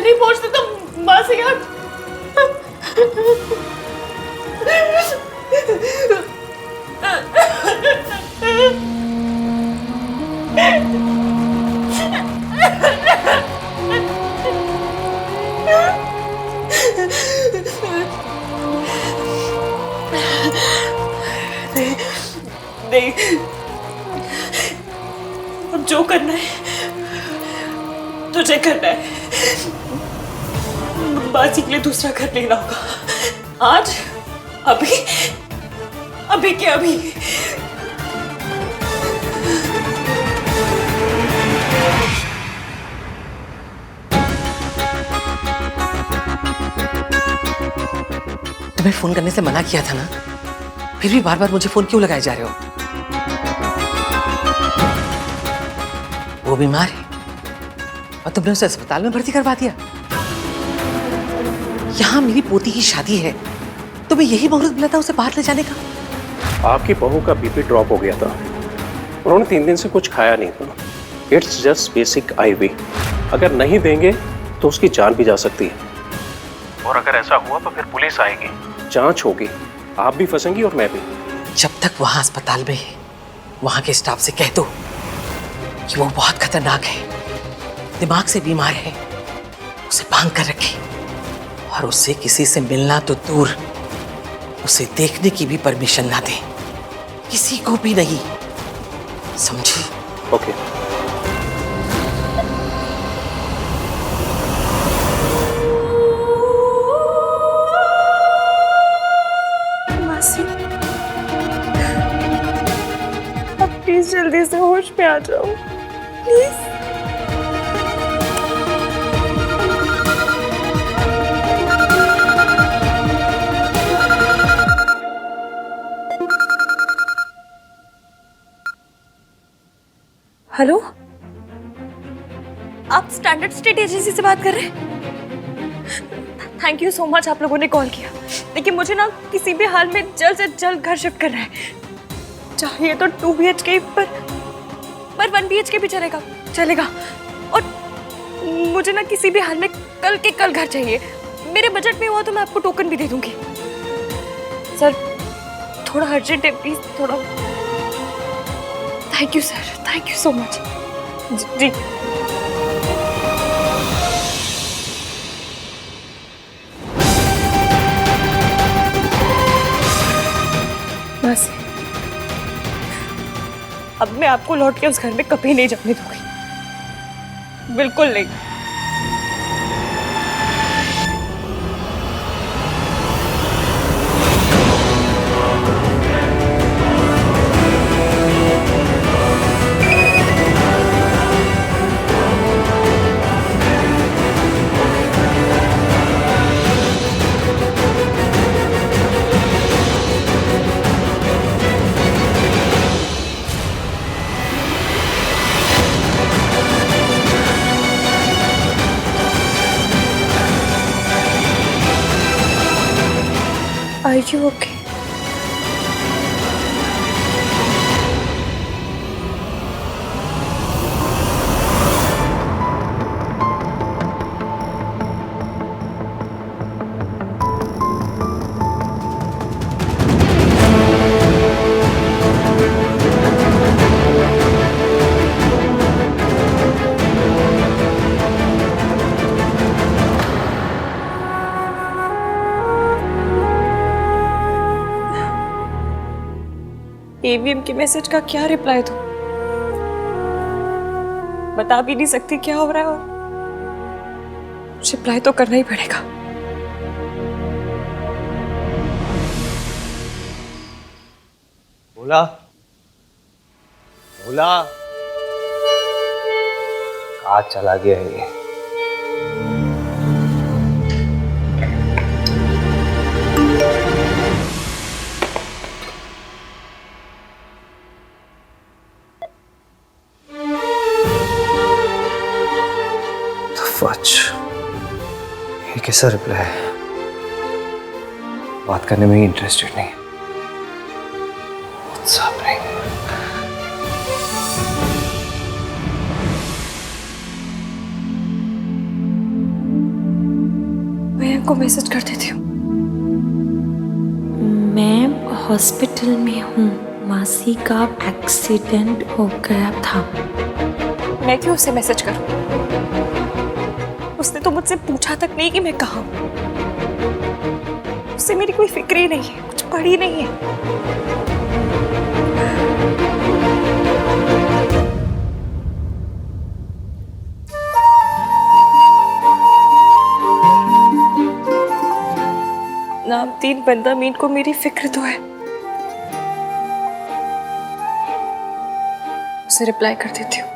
नहीं पहुंचते तो माँ से यार नहीं, अब जो करना है तुझे करना है। बाजी के लिए दूसरा घर लेना होगा आज, अभी अभी के अभी। तुम्हें फोन करने से मना किया था ना, फिर भी बार बार मुझे फोन क्यों लगाए जा रहे हो? वो बीमार है और तुमने उसे अस्पताल में भर्ती करवा दिया। यहाँ मेरी पोती की शादी है, तुम्हें यही मुहूर्त मिला था उसे बाहर ले जाने का? आपकी बहू का बीपी ड्रॉप हो गया था, उन्होंने 3 दिन से कुछ खाया नहीं था। इट्स जस्ट बेसिक IV, अगर नहीं देंगे तो उसकी जान भी जा सकती है। और अगर ऐसा हुआ तो फिर पुलिस आएगी, जांच होगी, आप भी फंसेंगी और मैं भी। जब तक वहां अस्पताल में है, वहां के स्टाफ से कह दो कि वो बहुत खतरनाक है, दिमाग से बीमार है, उसे बांध कर रखे और उससे किसी से मिलना तो दूर, उसे देखने की भी परमिशन ना दे, किसी को भी नहीं, समझी? ओके। मासी, अब प्लीज जल्दी से होश में आ जाओ, प्लीज। हेलो, आप स्टैंडर्ड स्टेट एजेंसी से बात कर रहे हैं? थैंक यू सो मच, आप लोगों ने कॉल किया। लेकिन मुझे ना किसी भी हाल में जल्द से जल्द घर शिफ्ट करना है, चाहिए तो 2 BHK पर 1 BHK भी चलेगा। और मुझे ना किसी भी हाल में कल के कल घर चाहिए। मेरे बजट में हुआ तो मैं आपको टोकन भी दे दूंगी। सर थोड़ा अर्जेंट है, प्लीज थोड़ा। Thank you sir, thank you so much. जी। बस अब मैं आपको लौट के उस घर में कभी नहीं जाने दूंगी, बिल्कुल नहीं। Are you okay? AVM के मैसेज का क्या रिप्लाई दूं? बता भी नहीं सकती क्या हो रहा है और रिप्लाई तो करना ही पड़ेगा। बोला कहाँ चला गया ये? ये कैसा रिप्लाई है? बात करने में इंटरेस्टेड नहीं। What's happening? को मैसेज कर देती हूँ। मैं हॉस्पिटल में हूँ, मासी का एक्सीडेंट हो गया था। मैं क्यों उसे मैसेज करूँ? उसने तो मुझसे पूछा तक नहीं कि मैं कहाँ हूँ। उससे मेरी कोई फिक्र ही नहीं है, कुछ पड़ी नहीं है। नामदीन बंदा मीन को मेरी फिक्र तो है। उसे रिप्लाई कर देती हूँ।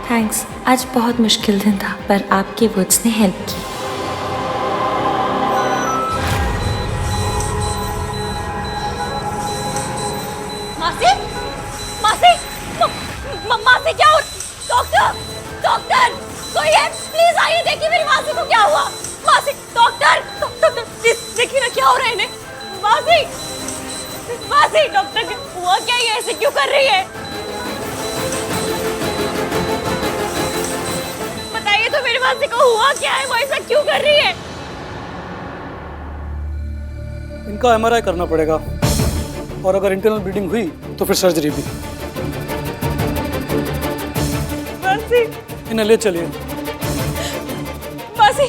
थैंक्स, आज बहुत मुश्किल दिन था पर आपके वर्ड्स ने हेल्प की। मासी, मासी, मासी क्या हो? डॉक्टर, डॉक्टर, कोई है? प्लीज आइए, देखिए मेरी मासी को क्या हुआ। मासी, डॉक्टर, डॉक्टर, प्लीज देखिए ना क्या हो रहा है इन्हें। मासी, मासी, डॉक्टर हुआ क्या? ये ऐसे क्यों कर रही है? बताइए तो मेरी मासी को हुआ क्या है? वो ऐसा क्यों कर रही है? इनका एमआरआई करना पड़ेगा और अगर इंटरनल ब्लीडिंग हुई तो फिर सर्जरी भी। मासी, इन्हें ले चलिए। मासी,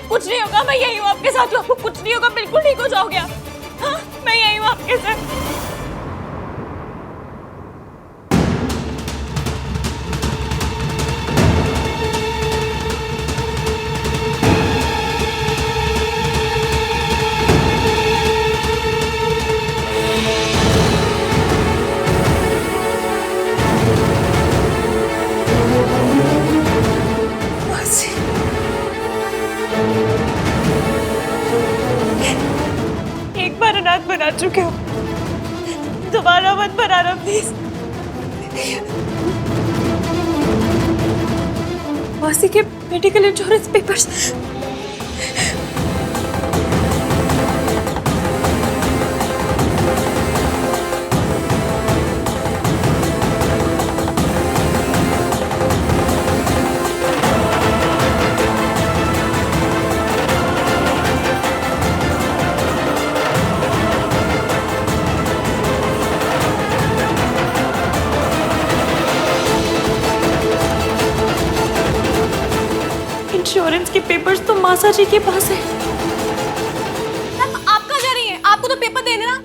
कुछ नहीं होगा, मैं यही हूँ आपके साथ। आपको कुछ नहीं होगा, बिल्कुल ठीक हो जाओगे आप। हाँ, मैं यही हूँ आपके साथ। एक बार अनाथ बना चुके हो, दोबारा मत बनाना प्लीज। मासी के मेडिकल इंश्योरेंस पेपर्स। इंश्योरेंस के पेपर्स तो मासा जी के पास है। आप कहाँ जा रही हैं? आपको तो पेपर देने ना।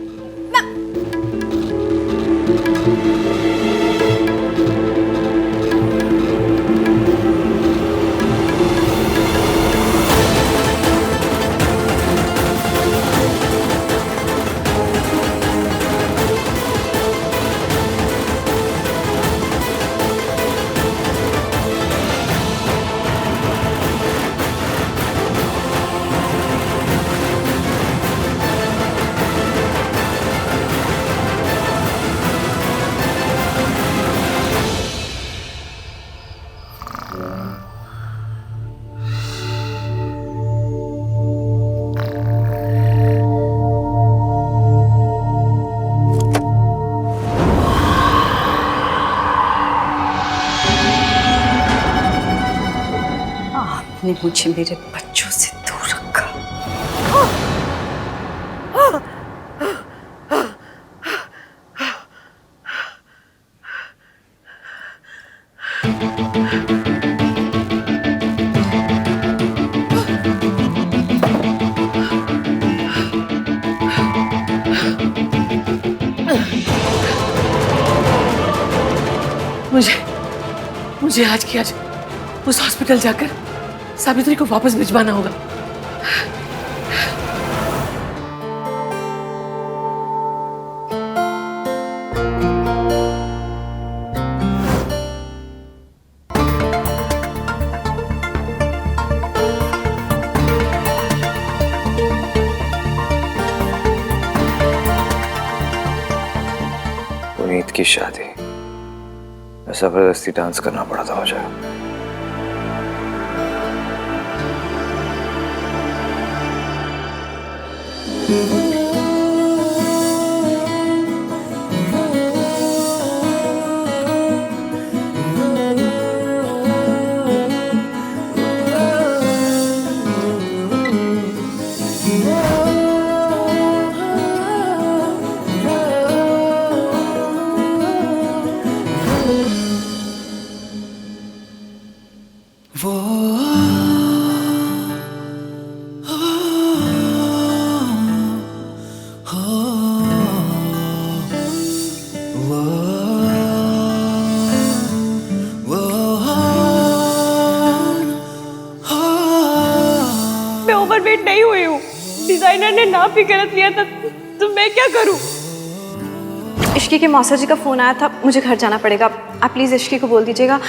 आपने मुझे मेरे बच्चों से दूर रखा। मुझे आज की आज उस हॉस्पिटल जाकर सावित्री को वापस भिजवाना होगा। की शादी, जबरदस्ती डांस करना पड़ा था मुझे। मैं ओवरवेट नहीं हुई हूँ। डिजाइनर ने नाप भी गलत लिया था, तो मैं क्या करूँ? इश्की के मौसा जी का फोन आया था, मुझे घर जाना पड़ेगा। आप प्लीज इश्की को बोल दीजिएगा।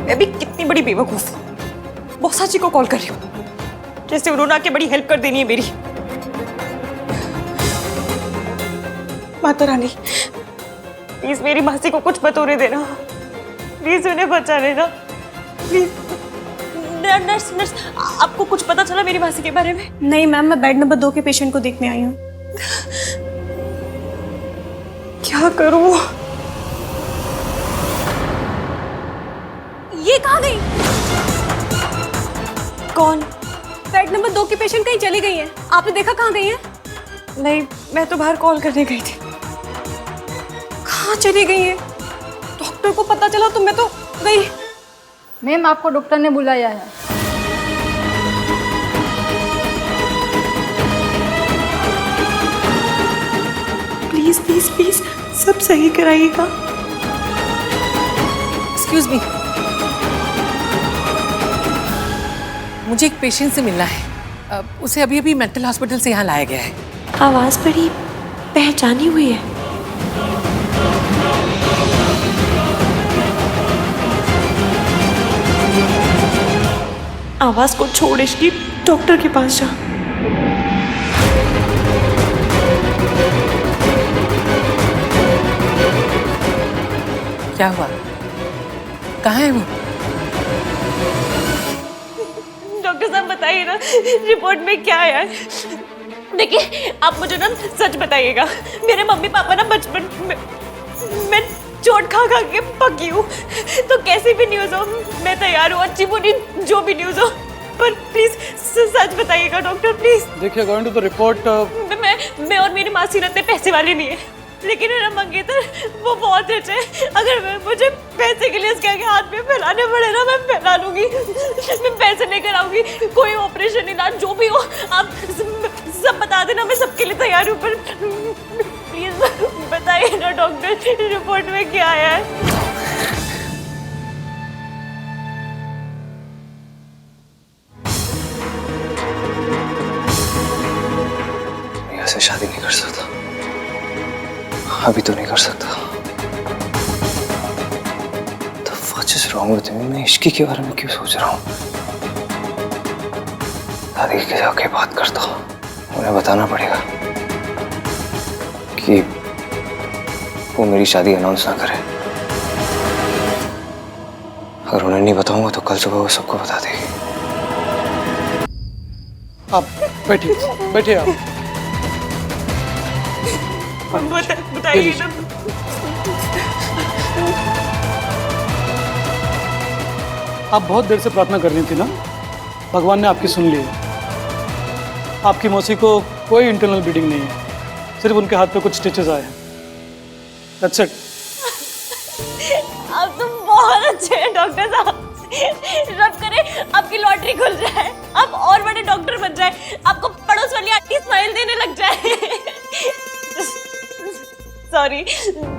मैं भी कितनी बड़ी बेवकूफ हूँ। मौसा जी को कॉल कर रही हूँ, जैसे उन्होंने आके बड़ी हेल्प कर देनी है मेरी। माता रानी, प्लीज मेरी मासी को कुछ मत होने देना। प्लीज उन्हें बचा लेना, प्लीज। नर्स नर्स, आपको कुछ पता चला मेरी मासी के बारे में? नहीं मैम, मैं बेड नंबर 2 के पेशेंट को देखने आई हूँ। क्या करूँ? ये कहाँ गई? कौन? बेड नंबर 2 की पेशेंट कहीं चली गई है। आपने देखा कहाँ गई है? नहीं, मैं तो बाहर कॉल करने गई थी। कहाँ चली गई है? डॉक्टर को पता चला तो मैं तो गई। मैम, आपको डॉक्टर ने बुलाया है। प्लीज प्लीज प्लीज सब सही कराइएगा। एक्सक्यूज मी, मुझे एक पेशेंट से मिलना है। उसे अभी अभी मेंटल हॉस्पिटल से यहाँ लाया गया है। आवाज़ बड़ी पहचानी हुई है। आवाज को छोड़ इसकी, डॉक्टर के पास जा। क्या हुआ? कहाँ है वो? डॉक्टर साहब बताइए ना, रिपोर्ट में क्या आया है? देखिए, आप मुझे ना सच बताइएगा। मेरे मम्मी पापा ना बचपन में मैं चोट खा खा के पकी हूँ, तो कैसी भी न्यूज़ हो मैं तैयार हूँ, अच्छी बुरी जो भी न्यूज़ हो, पर प्लीज सच बताइएगा डॉक्टर, प्लीज। देखिए, अकॉर्डिंग टू द रिपोर्ट, मैं और मेरी मासी रहते पैसे वाले नहीं है, लेकिन मेरा मंगेतर वो बहुत रिच है। अगर मुझे पैसे के लिए उसके आगे हाथ में फैलाने पड़े ना, मैं फैला लूंगी। मैं पैसे लेकर आऊंगी, कोई ऑपरेशन इलाज जो भी हो आप सब बता देना, मैं सबके लिए तैयार हूँ। पर प्लीज बताइए ना डॉक्टर, रिपोर्ट में क्या आया है? ऐसे शादी नहीं कर सकता, अभी तो नहीं कर सकता। तो what is wrong with me? मैं इश्की के बारे में क्यों सोच रहा हूँ? दादी के जाके बात करता हूँ, उन्हें बताना पड़ेगा कि वो मेरी शादी अनाउंस ना करे। अगर उन्हें नहीं बताऊंगा तो कल सुबह वो सबको बता देगी। आप बैठिए, बैठिए आप। बताइए ना। आप बहुत देर से प्रार्थना कर रही थी ना, भगवान ने आपकी सुन ली है। आपकी मौसी को कोई इंटरनल ब्लीडिंग नहीं है, सिर्फ उनके हाथ पे कुछ स्टिचेस आए हैं। That's it. आप तो बहुत अच्छे हैं डॉक्टर साहब। रब करे आपकी लॉटरी खुल जाए, आप और बड़े डॉक्टर बन जाए, आपको पड़ोस वाली आंटी स्माइल देने लग जाए। सॉरी सॉरी,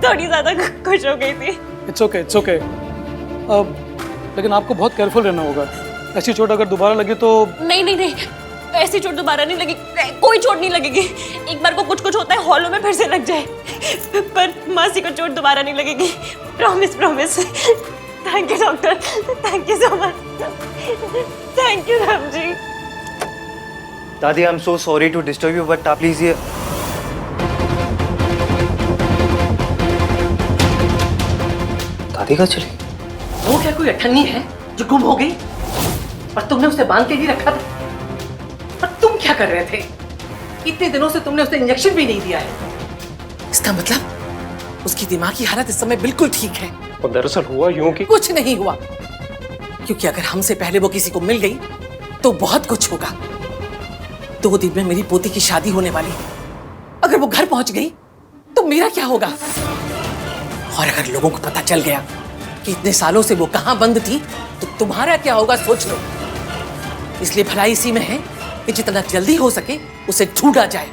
थोड़ी ज्यादा खुश हो गई थी। It's okay, it's okay. लेकिन आपको बहुत केयरफुल रहना होगा। ऐसी चोट अगर दोबारा लगे तो। नहीं नहीं नहीं, ऐसी चोट दोबारा नहीं लगेगी, कोई चोट नहीं लगेगी। एक बार को कुछ कुछ होता है, हॉलों में फिर से लग जाए, पर मासी को चोट दोबारा नहीं लगेगी, promise promise. Thank you doctor, thank you so much. Thank you Ram ji. दादी, I am so sorry to disturb you, but आप प्लीज ये। दादी कहाँ चली? वो क्या कोई अठन्नी है जो गुम हो गई? और तुमने उसे बांध के ही रखा था। और तुम क्या कर रहे थे? इतने दिनों से तुमने उसे इंजेक्शन भी नहीं दिया है। इसका मतलब उसकी दिमागी हालत इस समय बिल्कुल ठीक है। और दरअसल हुआ यूं कि कुछ नहीं हुआ, क्योंकि अगर हमसे पहले वो किसी को मिल गई तो बहुत कुछ होगा। 2 दिन में मेरी पोती की शादी होने वाली, अगर वो घर पहुंच गई तो मेरा क्या होगा? और अगर लोगों को पता चल गया कि इतने सालों से वो कहां बंद थी तो तुम्हारा क्या होगा, सोच लो। इसलिए भलाई इसी में है कि जितना जल्दी हो सके उसे ढूंढा जाए।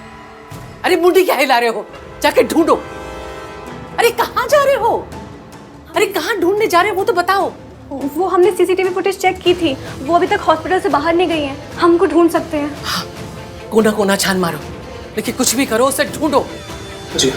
अरे मुंडी क्या हिला रहे हो? जाके ढूंढो। अरे कहां जा रहे हो? अरे कहां ढूंढने जा रहे हो वो तो बताओ। वो हमने सीसीटीवी फुटेज चेक की थी, वो अभी तक हॉस्पिटल से बाहर नहीं गई हैं। हम उनको ढूंढ सकते हैं। हाँ, कोना कोना छान मारो, लेकिन कुछ भी करो उसे ढूंढो। जी।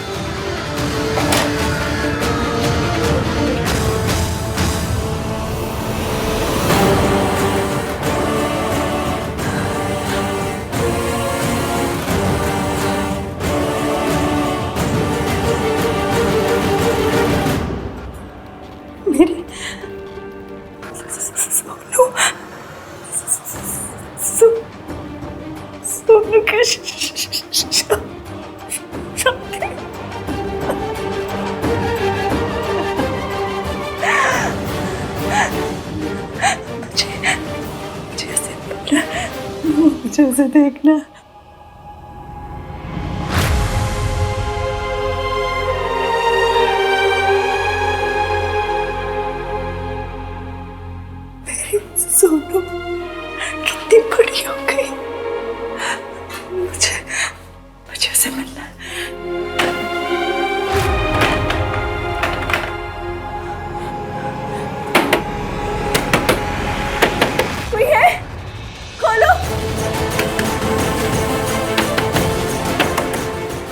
मुझे उसे देखना। मेरी सोनू कितनी बड़ी हो गई। मुझे उसे मिलना है। कोई है? खोलो,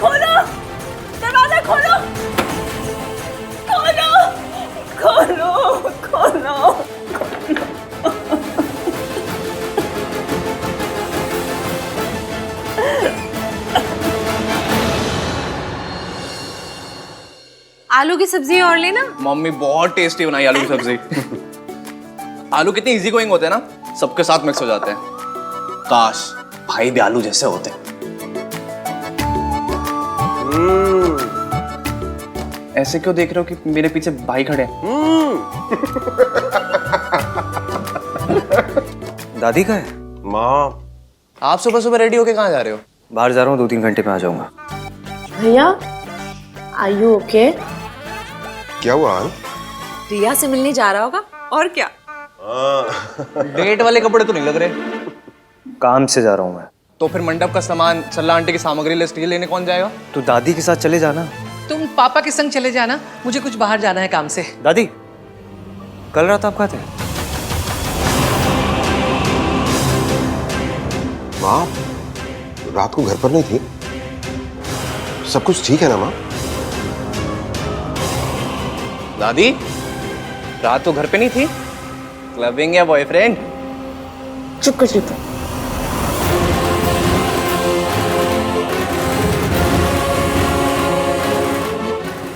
खोलो, दरवाजा खोलो, खोलो, खोलो, खोलो। आलू की सब्जी और लेना। मम्मी बहुत टेस्टी बनाई आलू की सब्जी। आलू कितने इजी गोइंग होते हैं ना, सबके साथ मिक्स हो जाते हैं। काश भाई भी आलू जैसे होते। ऐसे क्यों देख रहे हो कि मेरे पीछे भाई खड़े हैं? दादी कहाँ है? माँ। आप सुबह सुबह रेडी होके कहाँ जा रहे हो? बाहर जा रहा हूँ, 2-3 घंटे में आ जाऊंगा। भैया, आर यू ओके? क्या हुआ? रिया से मिलने जा रहा होगा और क्या। डेट वाले कपड़े तो नहीं लग रहे। काम से जा रहा हूँ मैं। तो फिर मंडप का सामान, सल्ला आंटी की सामग्री लिस्ट ये लेने कौन जाएगा? तो दादी के साथ चले जाना। तुम पापा के संग चले जाना, मुझे कुछ बाहर जाना है काम से। दादी, कल रात आप कहाँ थे? माँ, रात को घर पर नहीं थी? सब कुछ ठीक है ना माँ? दादी, रात तो घर पे नहीं थी? क्लबिंग या बॉयफ्रेंड? चुप कर चुप।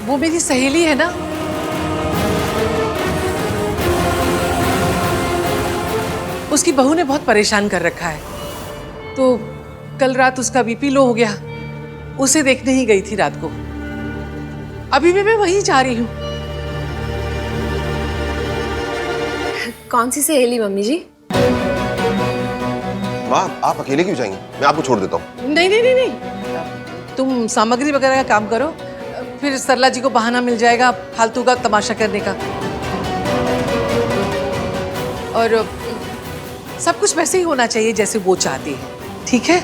वो मेरी सहेली है ना। उसकी बहू ने बहुत परेशान कर रखा है, तो कल रात उसका बीपी लो हो गया, उसे देखने ही गई थी रात को। अभी भी मैं वहीं जा रही हूँ। कौन सी सहेली मम्मी जी? माँ, आप अकेले क्यों जाएंगे? मैं आपको छोड़ देता हूँ। नहीं नहीं नहीं नहीं, तुम सामग्री वगैरह का काम करो, फिर सरला जी को बहाना मिल जाएगा फालतू का तमाशा करने का। और सब कुछ वैसे ही होना चाहिए जैसे वो चाहती है, ठीक है?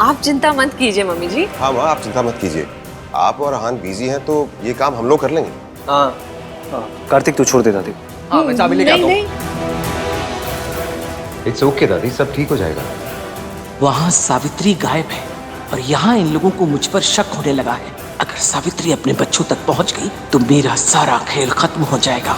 आप चिंता मत कीजिए मम्मी जी। हाँ माँ, आप चिंता मत कीजिए। आप और हान बिजी हैं तो ये काम हम लोग कर लेंगे। हाँ कार्तिक तू छोड़ दे दादी। हाँ मैं चाबी लेके आता हूँ। इट्स ओके दादी, सब ठीक हो जाएगा। वहां सावित्री गायब है और यहाँ इन लोगों को मुझ पर शक होने लगा है। अगर सावित्री अपने बच्चों तक पहुंच गई तो मेरा सारा खेल खत्म हो जाएगा।